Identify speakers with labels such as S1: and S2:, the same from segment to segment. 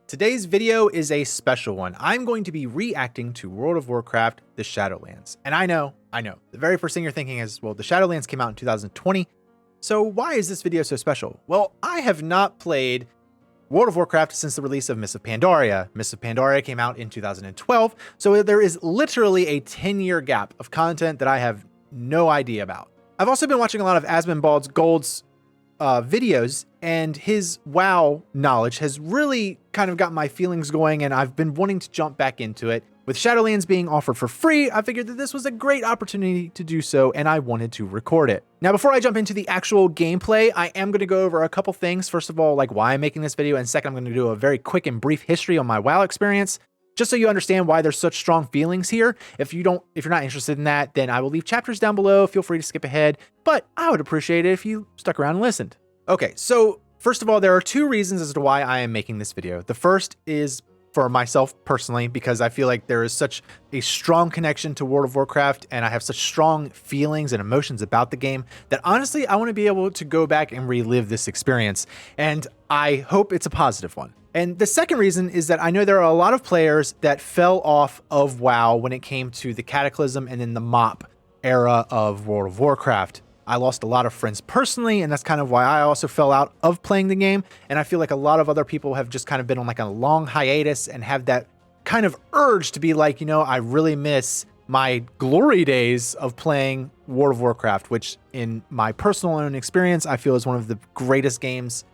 S1: Today's video is a special one. I'm going to be reacting to World of Warcraft, the Shadowlands. And I know, the very first thing you're thinking is, well, the Shadowlands came out in 2020. So why is this video so special? Well, I have not played World of Warcraft since the release of Mists of Pandaria. Mists of Pandaria came out in 2012. So there is literally a 10-year gap of content that I have no idea about. I've also been watching a lot of Asmongold's videos, and his WoW knowledge has really kind of got my feelings going, and I've been wanting to jump back into it. With Shadowlands being offered for free, I figured that this was a great opportunity to do so, and I wanted to record it. Now, before I jump into the actual gameplay, I am going to go over a couple things. First of all, like why I'm making this video, and second, I'm going to do a very quick and brief history on my WoW experience, just so you understand why there's such strong feelings here. If you're not interested in that, then I will leave chapters down below. Feel free to skip ahead, but I would appreciate it if you stuck around and listened. Okay, so first of all, there are two reasons as to why I am making this video. The first is for myself personally, because I feel like there is such a strong connection to World of Warcraft, and I have such strong feelings and emotions about the game that honestly, I want to be able to go back and relive this experience, and I hope it's a positive one. And the second reason is that I know there are a lot of players that fell off of WoW when it came to the Cataclysm and then the MOP era of World of Warcraft. I lost a lot of friends personally, and that's kind of why I also fell out of playing the game. And I feel like a lot of other people have just kind of been on like a long hiatus and have that kind of urge to be like, I really miss my glory days of playing World of Warcraft, which in my personal own experience, I feel is one of the greatest games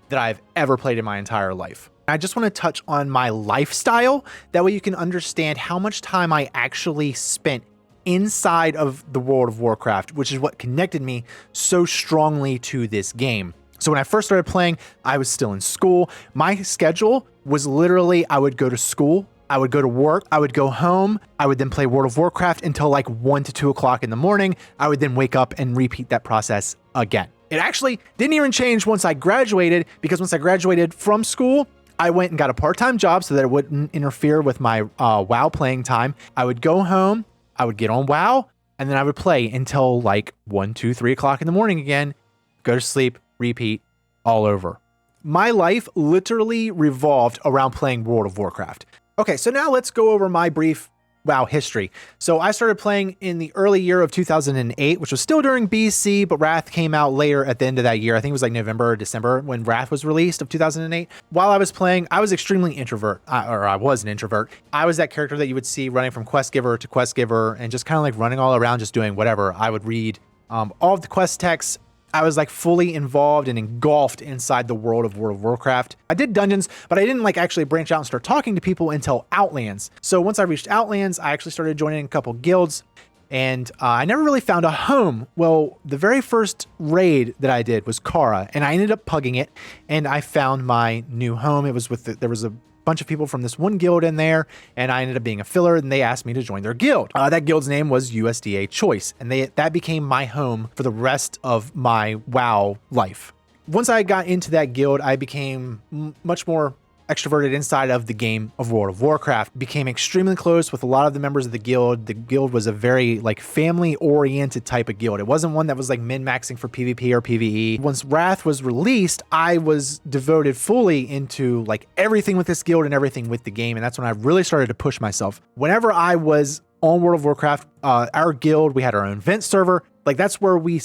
S1: that I've ever played in my entire life. I just want to touch on my lifestyle. That way you can understand how much time I actually spent inside of the World of Warcraft, which is what connected me so strongly to this game. So when I first started playing, I was still in school. My schedule was literally, I would go to school, I would go to work, I would go home, I would then play World of Warcraft until like 1 to 2 o'clock in the morning. I would then wake up and repeat that process again. It actually didn't even change once I graduated, because once I graduated from school, I went and got a part-time job so that it wouldn't interfere with my WoW playing time. I would go home, I would get on WoW, and then I would play until like 1, 2, 3 o'clock in the morning again, go to sleep, repeat, all over. My life literally revolved around playing World of Warcraft. Okay, so now let's go over my brief WoW history. So I started playing in the early year of 2008, which was still during BC, but Wrath came out later at the end of that year. I think it was like November or December when Wrath was released of 2008. While I was playing, I was extremely introvert, or I was an introvert. I was that character that you would see running from quest giver to quest giver and just kind of like running all around, just doing whatever. I would read all of the quest texts. I was like fully involved and engulfed inside the world of World of Warcraft. I did dungeons, but I didn't like actually branch out and start talking to people until Outlands. So once I reached Outlands, I actually started joining a couple guilds, and I never really found a home. Well, the very first raid that I did was Kara, and I ended up pugging it, and I found my new home. It was there was a bunch of people from this one guild in there, and I ended up being a filler, and they asked me to join their guild. That guild's name was USDA Choice, and that became my home for the rest of my WoW life. Once I got into that guild, I became much more extroverted inside of the game of World of Warcraft, became extremely close with a lot of the members of the guild. The guild was a very like family oriented type of guild. It wasn't one that was like min-maxing for PvP or PvE. Once Wrath was released, I was devoted fully into like everything with this guild and everything with the game. And that's when I really started to push myself. Whenever I was on World of Warcraft, our guild, we had our own vent server. Like that's where we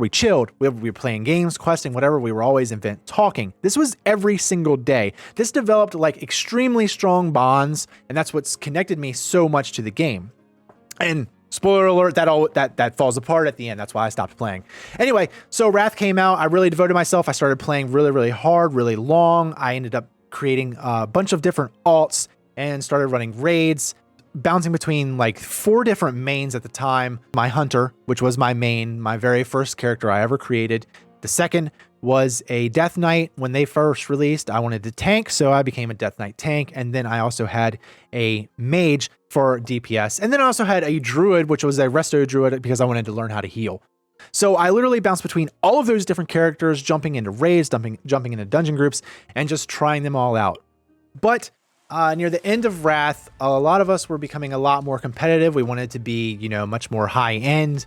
S1: chilled. We were playing games, questing, whatever. We were always in vent talking. This was every single day. This developed like extremely strong bonds, and that's what's connected me so much to the game. And spoiler alert, that falls apart at the end. That's why I stopped playing. Anyway, so Wrath came out. I really devoted myself. I started playing really, really hard, really long. I ended up creating a bunch of different alts and started running raids, bouncing between like 4 different mains at the time. My Hunter, which was my main, my very first character I ever created. The second was a Death Knight. When they first released, I wanted to tank, so I became a Death Knight tank. And then I also had a Mage for DPS. And then I also had a Druid, which was a Resto Druid, because I wanted to learn how to heal. So I literally bounced between all of those different characters, jumping into raids, jumping into dungeon groups, and just trying them all out. But near the end of Wrath, a lot of us were becoming a lot more competitive. We wanted to be, much more high end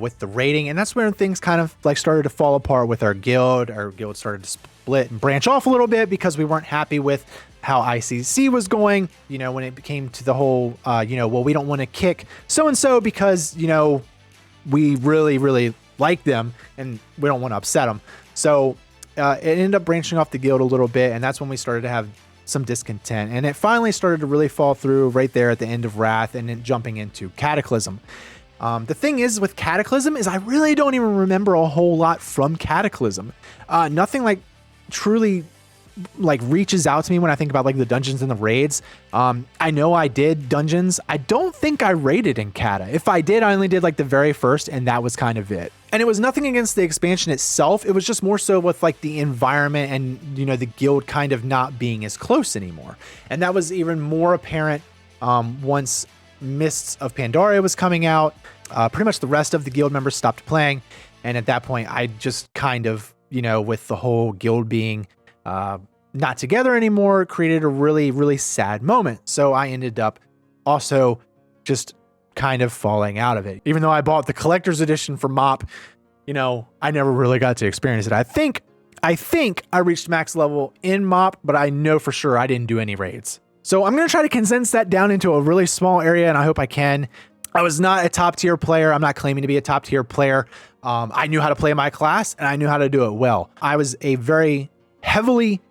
S1: with the rating. And that's where things kind of like started to fall apart with our guild. Our guild started to split and branch off a little bit because we weren't happy with how ICC was going, you know, when it came to the whole, you know, well, we don't want to kick so-and-so because, you know, we really, really like them and we don't want to upset them. So it ended up branching off the guild a little bit, and that's when we started to have some discontent. And it finally started to really fall through right there at the end of Wrath and then jumping into Cataclysm. The thing is with Cataclysm is I really don't even remember a whole lot from Cataclysm. Nothing like truly like reaches out to me when I think about like the dungeons and the raids. I know I did dungeons. I don't think I raided in Cata. If I did, I only did like the very first, and that was kind of it. And it was nothing against the expansion itself. It was just more so with like the environment and, you know, the guild kind of not being as close anymore. And that was even more apparent once Mists of Pandaria was coming out. Pretty much the rest of the guild members stopped playing. And at that point, I just kind of, you know, with the whole guild being not together anymore, created a really, really sad moment. So I ended up also just kind of falling out of it. Even though I bought the collector's edition for MOP, you know, I never really got to experience it. I think I reached max level in MOP, but I know for sure I didn't do any raids. So I'm going to try to condense that down into a really small area, and I hope I can. I was not a top tier player. I'm not claiming to be a top tier player. I knew how to play my class, and I knew how to do it well. I was a very heavily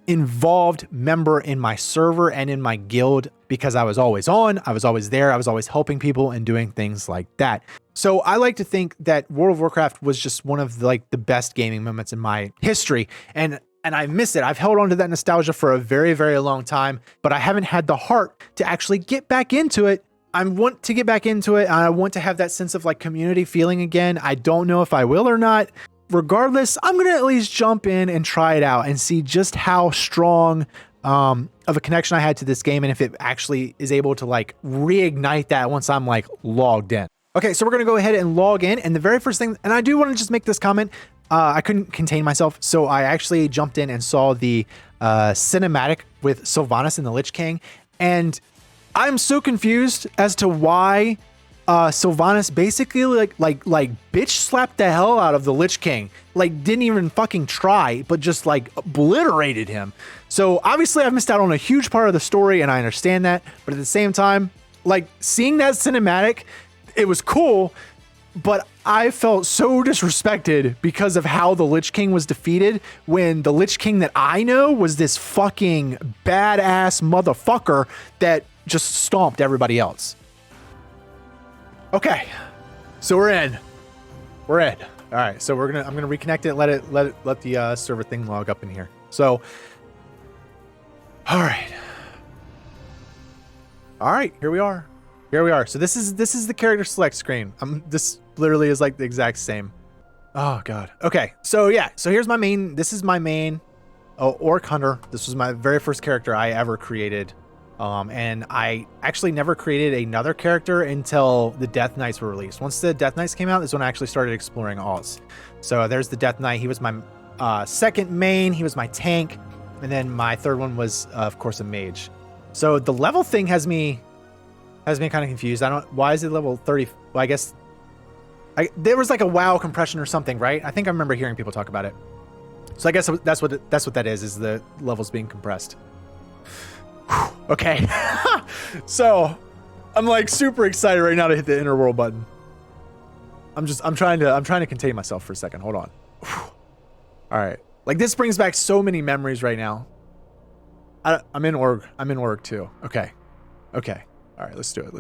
S1: involved member in my server and in my guild because I was always on, I was always there, I was always helping people and doing things like that. So I like to think that World of Warcraft was just one of the best gaming moments in my history. And I miss it. I've held on to that nostalgia for a very, very long time, but I haven't had the heart to actually get back into it. I want to get back into it, and I want to have that sense of like community feeling again. I don't know if I will or not. Regardless, I'm going to at least jump in and try it out and see just how strong of a connection I had to this game, and if it actually is able to like reignite that once I'm like logged in. Okay, so we're going to go ahead and log in, and the very first thing, and I do want to just make this comment, I couldn't contain myself, so I actually jumped in and saw the cinematic with Sylvanas and the Lich King, and I'm so confused as to why Sylvanas basically like bitch slapped the hell out of the Lich King, like didn't even fucking try, but just like obliterated him. So obviously I've missed out on a huge part of the story, and I understand that, but at the same time, like seeing that cinematic, it was cool, but I felt so disrespected because of how the Lich King was defeated, when the Lich King that I know was this fucking badass motherfucker that just stomped everybody else. Okay, so we're in. All right, so I'm gonna reconnect it. Let the server thing log up in here. So, all right, here we are. So this is the character select screen. This literally is like the exact same. Oh god. Okay, so yeah, so here's my main. This is my main Orc Hunter. This was my very first character I ever created. And I actually never created another character until the Death Knights were released. Once the Death Knights came out, is when I actually started exploring alts. So there's the Death Knight. He was my second main. He was my tank. And then my third one was, of course, a mage. So the level thing has me kind of confused. Why is it level 30? Well, I guess there was like a WoW compression or something, right? I think I remember hearing people talk about it. So I guess that's what that is the levels being compressed. Okay. So I'm like super excited right now to hit the inner world button. I'm trying to contain myself for a second. Hold on. All right. Like this brings back so many memories right now. I'm in org too. Okay. All right, let's do it. We're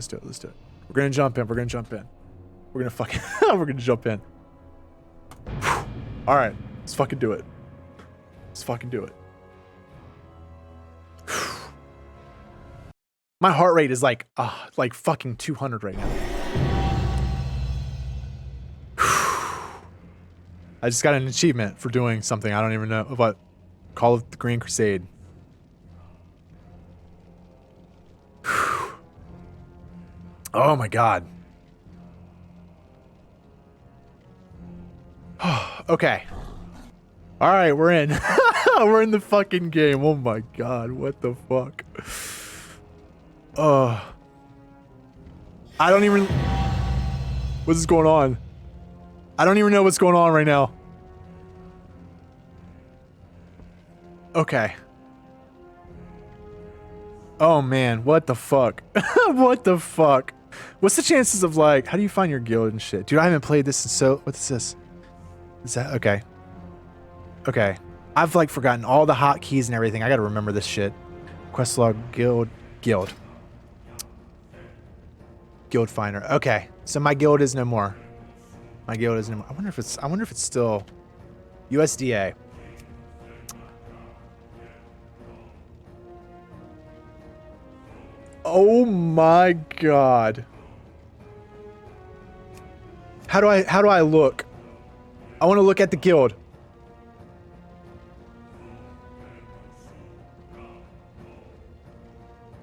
S1: going to jump in. We're going to jump in. All right. Let's fucking do it. My heart rate is like fucking 200 right now. I just got an achievement for doing something I don't even know about. Call of the Green Crusade. Oh my god. Okay. All right, we're in. We're in the fucking game. Oh my god, what the fuck? I don't even... What is going on? I don't even know what's going on right now. Okay. Oh man, what the fuck? What the fuck? What's the chances of like, how do you find your guild and shit? Dude, I haven't played this in so, what's this? Is that, okay. Okay. I've like forgotten all the hotkeys and everything. I gotta remember this shit. Quest log, guild. Guild finder. Okay. So my guild is no more. My guild is no more. I wonder if it's still USDA. Oh my god. How do I look? I want to look at the guild.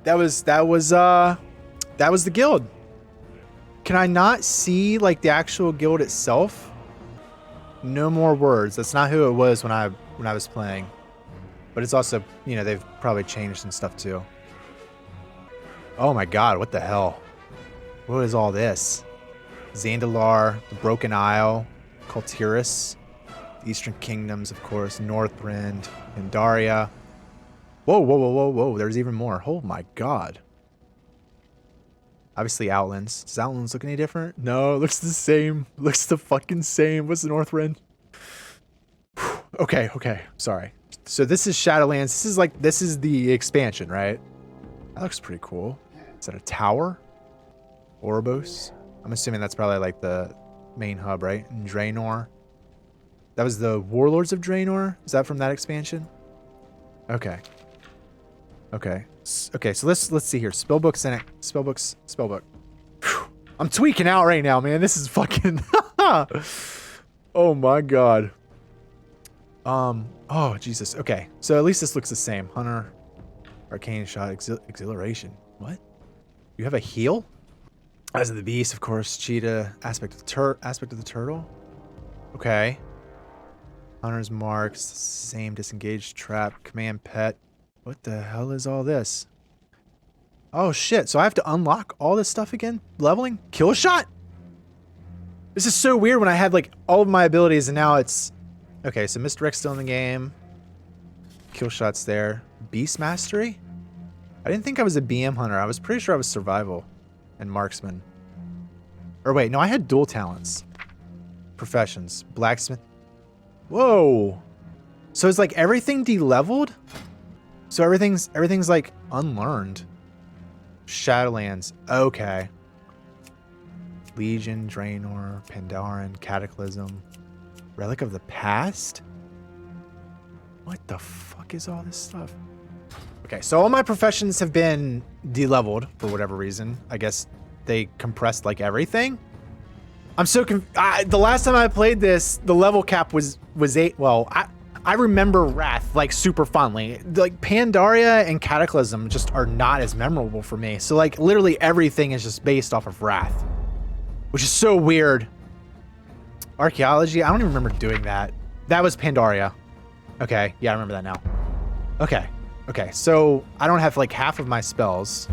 S1: That was the guild. Can I not see like the actual guild itself? No more words. That's not who it was when I was playing. But it's also, you know, they've probably changed some stuff too. Oh my god, what the hell? What is all this? Zandalar, the Broken Isle, Kultiris, the Eastern Kingdoms, of course, Northrend, Pandaria. Whoa, whoa, whoa, whoa, whoa, there's even more. Oh my god. Obviously Outlands. Does Outlands look any different? No, it looks the same. It looks the fucking same. What's the Northrend? Okay, okay, sorry. So this is Shadowlands. This is the expansion, right? That looks pretty cool. Is that a tower? Oribos? I'm assuming that's probably like the main hub, right? And Draenor. That was the Warlords of Draenor? Is that from that expansion? Okay. Okay. Okay, so let's see here. Spellbooks and spellbooks. Spellbook. Whew. I'm tweaking out right now, man. This is fucking oh my god. Oh Jesus. Okay. So at least this looks the same. Hunter. Arcane shot, exhilaration. What? You have a heal? Eyes of the beast, of course. Cheetah, aspect of the turtle. Okay. Hunter's marks, same disengaged trap, command pet. What the hell is all this? Oh shit! So I have to unlock all this stuff again? Leveling? Kill shot? This is so weird when I had like all of my abilities and now it's okay. So Misdirect's still in the game. Kill shot's there. Beast mastery? I didn't think I was a BM hunter. I was pretty sure I was survival and marksman. Or wait, no, I had dual talents. Professions. Blacksmith. Whoa. So it's like everything de-leveled? So everything's like unlearned. Shadowlands. Okay. Legion, Draenor, Pandaran, Cataclysm. Relic of the Past? What the fuck is all this stuff? Okay, so all my professions have been de-leveled for whatever reason. I guess they compressed like everything. I'm so the last time I played this, the level cap was 8. Well, I remember Wrath like super fondly. Like Pandaria and Cataclysm just are not as memorable for me. So like literally everything is just based off of Wrath, which is so weird. Archaeology, I don't even remember doing that. That was Pandaria. Okay, yeah, I remember that now. Okay. Okay, so I don't have like half of my spells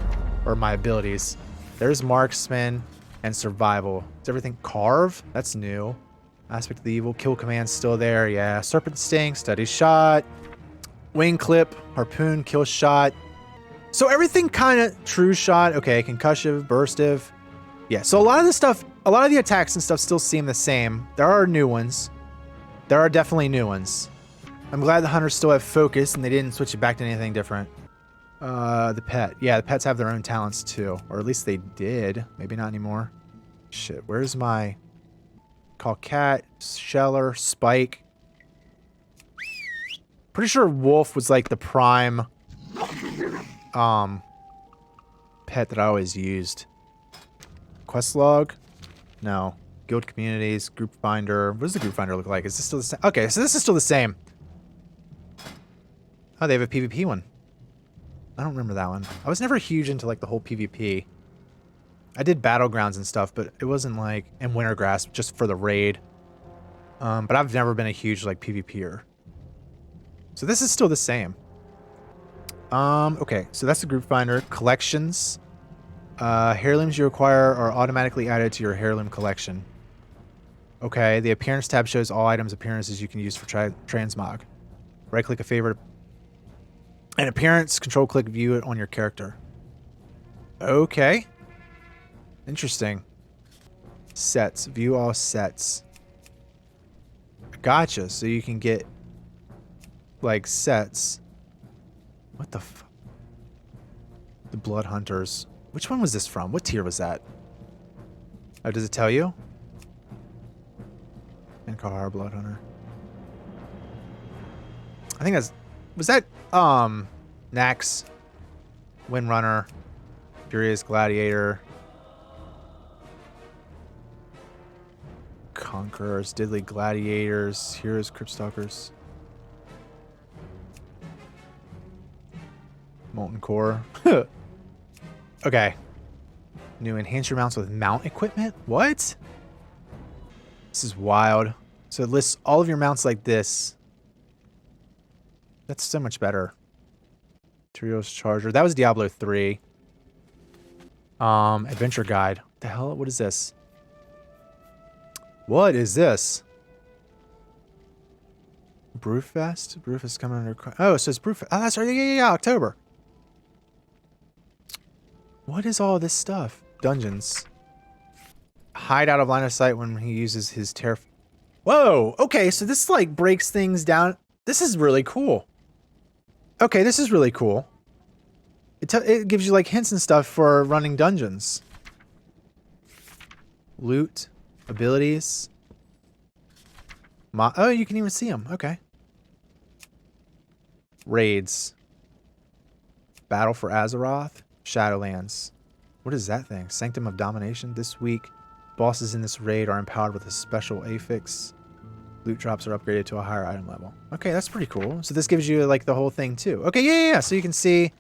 S1: or my abilities. There's marksman and survival. Is everything carve? That's new. Aspect of the evil, kill command's still there. Yeah, serpent sting, steady shot, wing clip, harpoon, kill shot. So everything kind of true shot. Okay, concussive, burstive. Yeah, so a lot of the stuff, a lot of the attacks and stuff still seem the same. There are new ones. There are definitely new ones. I'm glad the hunters still have focus and they didn't switch it back to anything different. The pet. Yeah, the pets have their own talents too. Or at least they did. Maybe not anymore. Shit, where's my... Call cat, sheller, spike. Pretty sure wolf was like the prime pet that I always used. Quest log? No. Guild communities, group finder. What does the group finder look like? Is this still the same? Okay, so this is still the same. Oh, they have a PvP one. I don't remember that one. I was never huge into like the whole PvP. I did battlegrounds and stuff, but it wasn't like in Wintergrasp just for the raid. But I've never been a huge like PvPer. So this is still the same. Okay, so that's the group finder. Collections. Heirlooms you acquire are automatically added to your heirloom collection. Okay, the appearance tab shows all items appearances you can use for transmog. Right click a favorite. And appearance, control click, view it on your character. Okay. Interesting. Sets, view all sets. Gotcha. So you can get like sets. What the f? The Blood Hunters. Which one was this from? What tier was that? Oh, does it tell you? Ankar Blood Hunter. I think that's... Was that, Nax? Windrunner. Furious Gladiator. Conquerors. Diddly Gladiators. Heroes, Cryptstalkers. Molten Core. Okay. New enhance your mounts with mount equipment? What? This is wild. So it lists all of your mounts like this. That's so much better. Materials Charger. That was Diablo 3. Adventure Guide. What the hell? What is this? What is this? Brewfest? Brewfest coming under... Oh, so it's Brewfest. Oh, that's right. Yeah, October. What is all this stuff? Dungeons. Hide out of line of sight when he uses his terra... Whoa! Okay, so this, like, breaks things down. This is really cool. Okay, this is really cool. It gives you, like, hints and stuff for running dungeons. Loot. Abilities. Oh, you can even see them. Okay. Raids. Battle for Azeroth. Shadowlands. What is that thing? Sanctum of Domination. This week, bosses in this raid are empowered with a special affix. Loot drops are upgraded to a higher item level. Okay, that's pretty cool. So this gives you, like, the whole thing, too. Okay, yeah. So you can see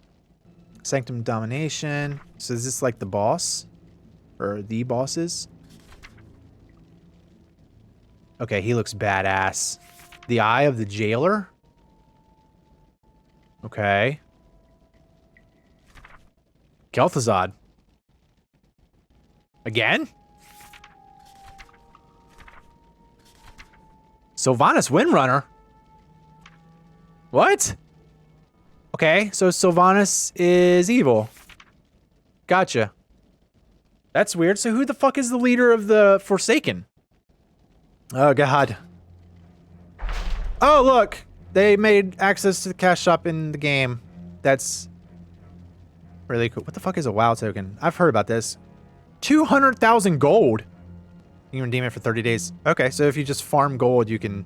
S1: Sanctum Domination. So is this, like, the boss? Or the bosses? Okay, he looks badass. The Eye of the Jailer? Okay. Kel'Thuzad. Again? Sylvanas Windrunner? What? Okay, so Sylvanas is evil. Gotcha. That's weird. So who the fuck is the leader of the Forsaken? Oh, God. Oh, look. They made access to the cash shop in the game. That's really cool. What the fuck is a WoW token? I've heard about this. 200,000 gold. You can redeem it for 30 days. Okay, so if you just farm gold, you can,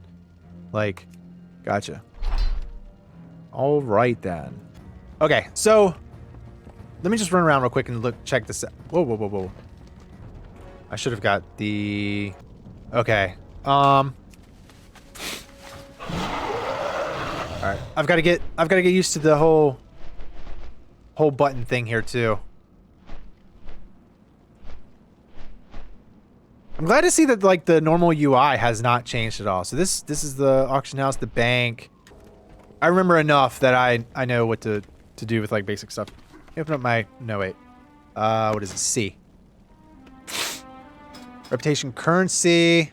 S1: like, gotcha. All right, then. Okay, so let me just run around real quick and check this out. Whoa. I should have got the... Okay. All right. I've got to get used to the whole button thing here too. I'm glad to see that, like, the normal UI has not changed at all. So this is the auction house, the bank. I remember enough that I know what to do with, like, basic stuff. Open up my... No, wait. What is it? C. Reputation currency.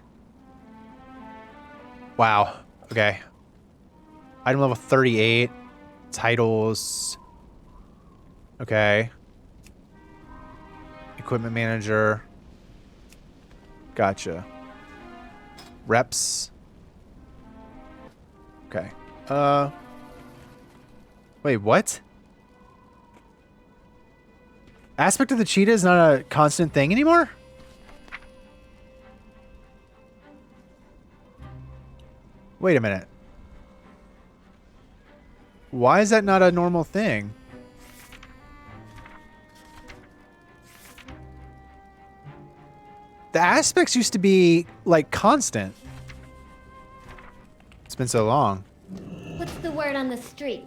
S1: Wow. Okay. Item level 38. Titles. Okay. Equipment manager. Gotcha. Reps. Okay. Wait, what? Aspect of the cheetah is not a constant thing anymore? Wait a minute. Why is that not a normal thing? The aspects used to be, like, constant. It's been so long.
S2: What's the word on the street?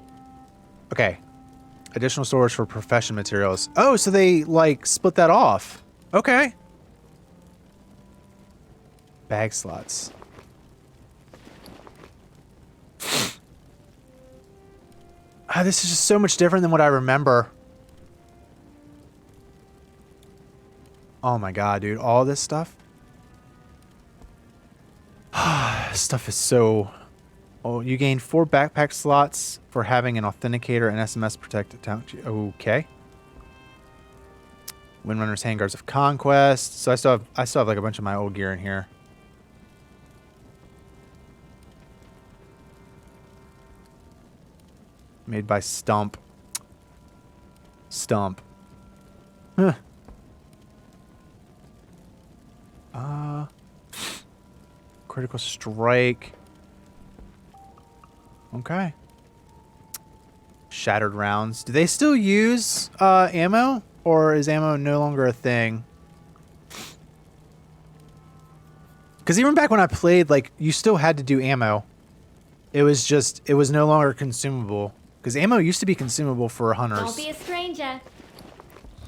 S1: Okay. Additional storage for profession materials. Oh, so they, like, split that off. Okay. Bag slots. This is just so much different than what I remember. Oh my god, dude. All this stuff? Stuff is so Oh, you gain 4 backpack slots for having an authenticator and SMS protected account. Okay. Windrunner's Handguards of Conquest. So I still have like a bunch of my old gear in here. Made by Stump. Stump. Huh. Critical Strike. Okay. Shattered Rounds. Do they still use ammo? Or is ammo no longer a thing? Because even back when I played, like, you still had to do ammo. It was no longer consumable. Because ammo used to be consumable for hunters.
S2: Don't be a stranger.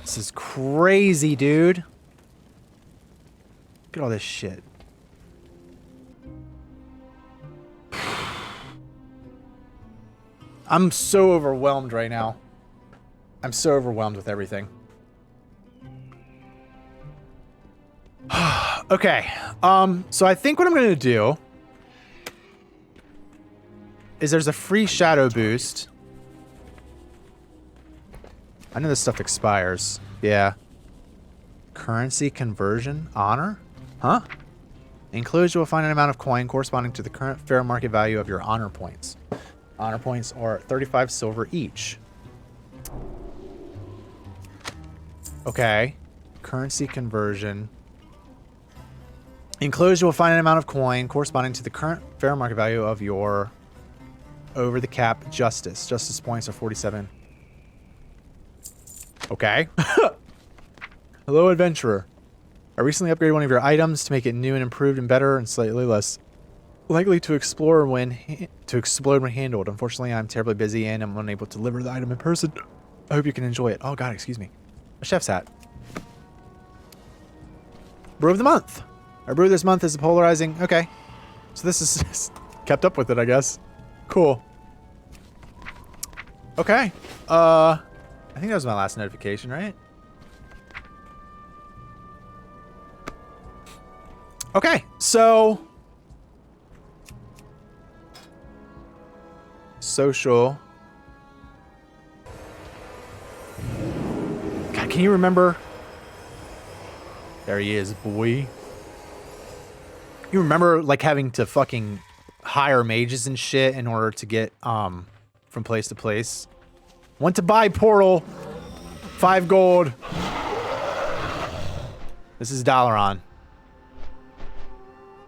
S1: This is crazy, dude. Look at all this shit. I'm so overwhelmed right now. I'm so overwhelmed with everything. Okay. So I think what I'm going to do is there's a free shadow boost. I know this stuff expires. Yeah. Currency conversion honor? Huh? Enclosed, you will find an amount of coin corresponding to the current fair market value of your honor points. Honor points are 35 silver each. Okay. Currency conversion. Enclosed, you will find an amount of coin corresponding to the current fair market value of your over-the-cap justice. Justice points are 47. Okay. Hello, adventurer. I recently upgraded one of your items to make it new and improved and better and slightly less likely to explode when handled. Unfortunately, I'm terribly busy and I'm unable to deliver the item in person. I hope you can enjoy it. Oh god, excuse me. A chef's hat. Brew of the month. Our brew this month is a polarizing. Okay. So this is kept up with it, I guess. Cool. Okay. I think that was my last notification, right? Okay, so social. God, can you remember? There he is, boy. You remember like having to fucking hire mages and shit in order to get from place to place? Want to buy portal. 5 gold. This is Dalaran.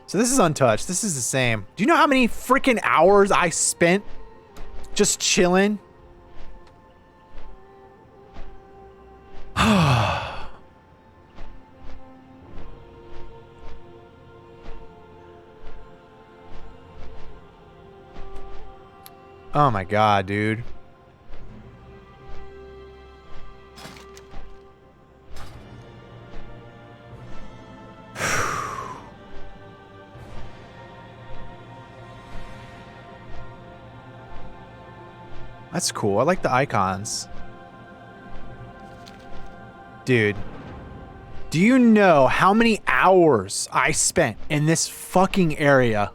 S1: So this is untouched. This is the same. Do you know how many freaking hours I spent just chilling? Oh my god, dude. That's cool. I like the icons. Dude. Do you know how many hours I spent in this fucking area?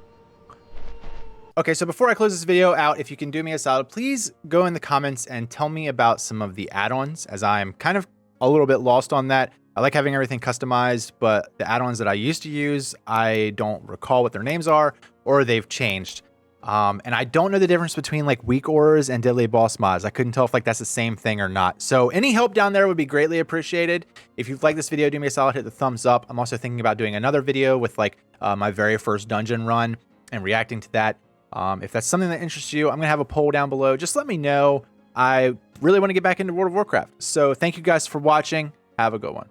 S1: Okay, so before I close this video out, if you can do me a solid, please go in the comments and tell me about some of the add-ons, as I'm kind of a little bit lost on that. I like having everything customized, but the add-ons that I used to use, I don't recall what their names are, or they've changed. And I don't know the difference between like weak auras and deadly boss mods. I couldn't tell if like that's the same thing or not. So any help down there would be greatly appreciated. If you've liked this video, do me a solid, hit the thumbs up. I'm also thinking about doing another video with like my very first dungeon run and reacting to that. If that's something that interests you, I'm gonna have a poll down below. Just let me know. I really want to get back into World of Warcraft. So thank you guys for watching. Have a good one.